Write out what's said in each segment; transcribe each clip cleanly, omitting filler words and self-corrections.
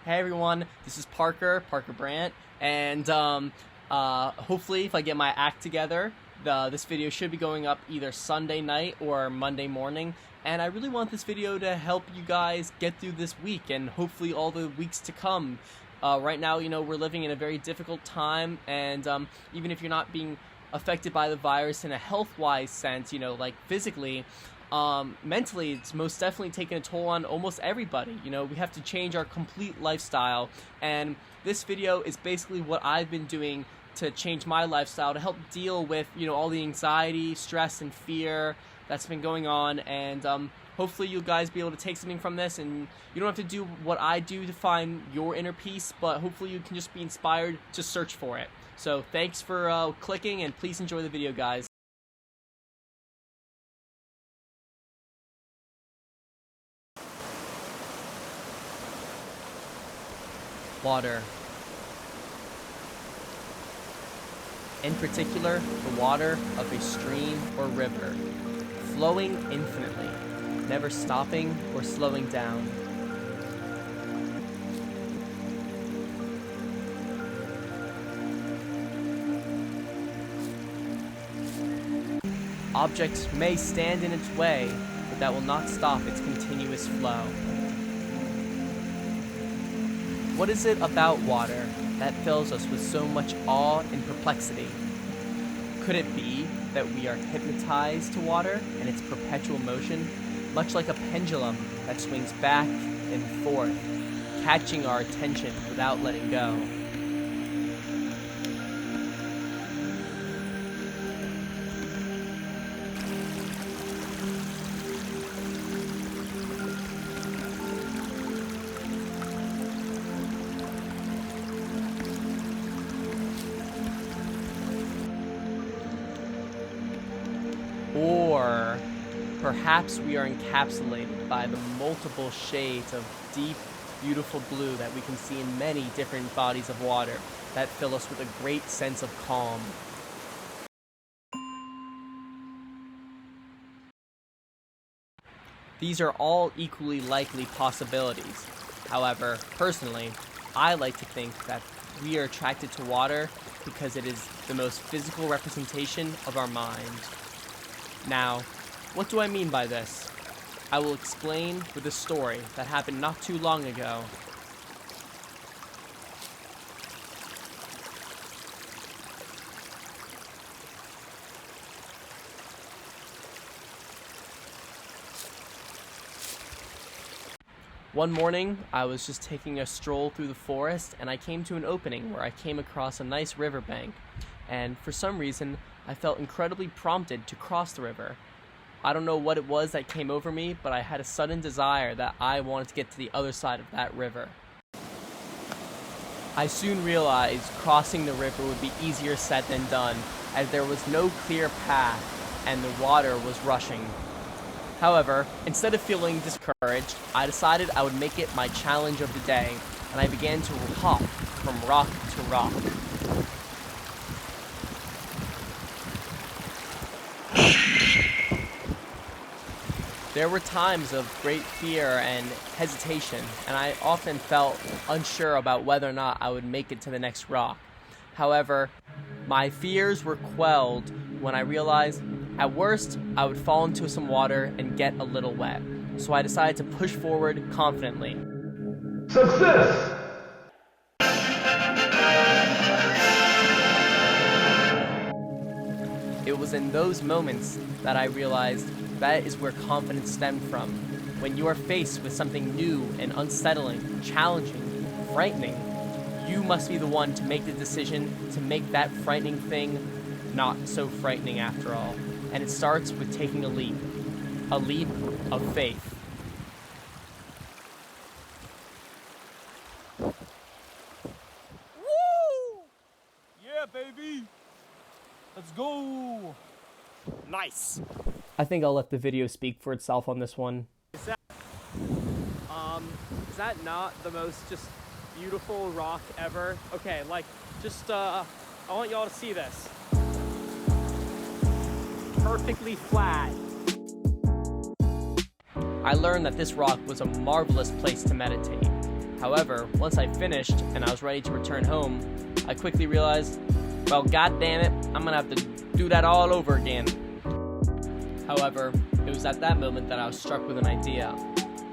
Hey everyone, this is Parker Brandt, and hopefully if I get my act together, this video should be going up either Sunday night or Monday morning, and I really want this video to help you guys get through this week and hopefully all the weeks to come. Right now, you know, we're living in a very difficult time, and even if you're not being affected by the virus in a health-wise sense, you know, like physically, mentally it's most definitely taking a toll on almost everybody. You know, we have to change our complete lifestyle, and this video is basically what I've been doing to change my lifestyle to help deal with, you know, all the anxiety, stress, and fear that's been going on, and hopefully you guys be able to take something from this, and you don't have to do what I do to find your inner peace, but hopefully you can just be inspired to search for it. So thanks for clicking, and please enjoy the video, guys. Water. In particular, the water of a stream or river, flowing infinitely, never stopping or slowing down. Objects may stand in its way, but that will not stop its continuous flow. What is it about water that fills us with so much awe and perplexity? Could it be that we are hypnotized to water and its perpetual motion, much like a pendulum that swings back and forth, catching our attention without letting go? Or perhaps we are encapsulated by the multiple shades of deep, beautiful blue that we can see in many different bodies of water that fill us with a great sense of calm. These are all equally likely possibilities. However, personally, I like to think that we are attracted to water because it is the most physical representation of our mind. Now, what do I mean by this? I will explain with a story that happened not too long ago. One morning, I was just taking a stroll through the forest, and I came to an opening where I came across a nice riverbank, and for some reason, I felt incredibly prompted to cross the river. I don't know what it was that came over me, but I had a sudden desire that I wanted to get to the other side of that river. I soon realized crossing the river would be easier said than done, as there was no clear path and the water was rushing. However, instead of feeling discouraged, I decided I would make it my challenge of the day, and I began to hop from rock to rock. There were times of great fear and hesitation, and I often felt unsure about whether or not I would make it to the next rock. However, my fears were quelled when I realized, at worst, I would fall into some water and get a little wet. So I decided to push forward confidently. Success! It was in those moments that I realized that is where confidence stemmed from. When you are faced with something new and unsettling, challenging, frightening, you must be the one to make the decision to make that frightening thing not so frightening after all. And it starts with taking a leap of faith. Woo! Yeah, baby! Let's go! Nice! I think I'll let the video speak for itself on this one. Is that not the most just beautiful rock ever? Okay, like, just, I want y'all to see this. Perfectly flat. I learned that this rock was a marvelous place to meditate. However, once I finished and I was ready to return home, I quickly realized, well, god damn it, I'm gonna have to do that all over again. However, it was at that moment that I was struck with an idea.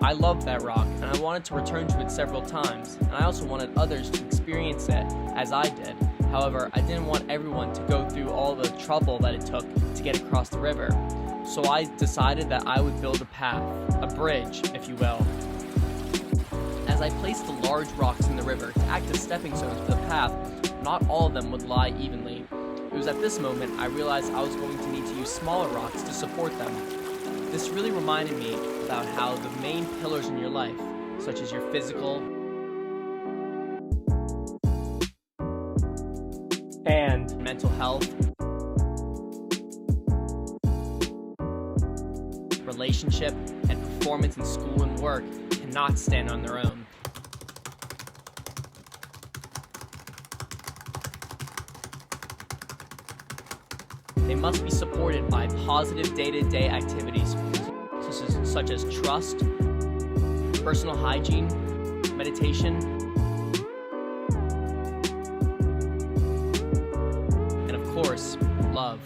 I loved that rock, and I wanted to return to it several times, and I also wanted others to experience it as I did. However, I didn't want everyone to go through all the trouble that it took to get across the river. So I decided that I would build a path, a bridge, if you will. As I placed the large rocks in the river to act as stepping stones for the path, not all of them would lie evenly. It was at this moment I realized I was going to need to use smaller rocks to support them. This really reminded me about how the main pillars in your life, such as your physical and mental health, relationship, and performance in school and work, cannot stand on their own. They must be supported by positive day-to-day activities such as trust, personal hygiene, meditation, and of course, love.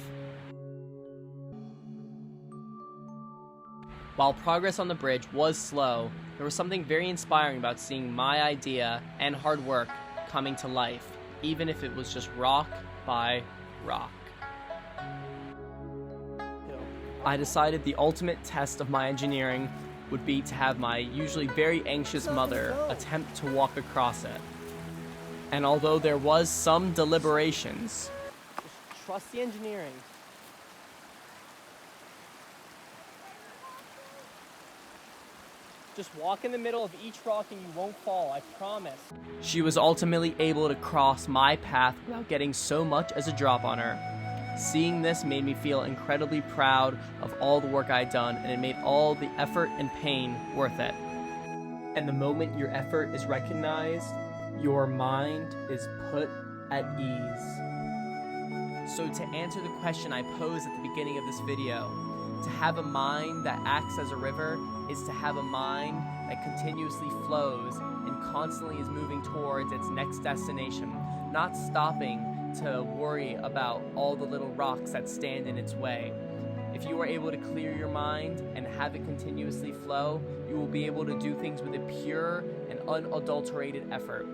While progress on the bridge was slow, there was something very inspiring about seeing my idea and hard work coming to life, even if it was just rock by rock. I decided the ultimate test of my engineering would be to have my usually very anxious mother attempt to walk across it. And although there was some deliberations, Just trust the engineering. Just walk in the middle of each rock and you won't fall, I promise. she was ultimately able to cross my path without getting so much as a drop on her. Seeing this made me feel incredibly proud of all the work I had done, and it made all the effort and pain worth it. And the moment your effort is recognized, your mind is put at ease. So to answer the question I posed at the beginning of this video, to have a mind that acts as a river is to have a mind that continuously flows and constantly is moving towards its next destination, not stopping to worry about all the little rocks that stand in its way. If you are able to clear your mind and have it continuously flow, you will be able to do things with a pure and unadulterated effort.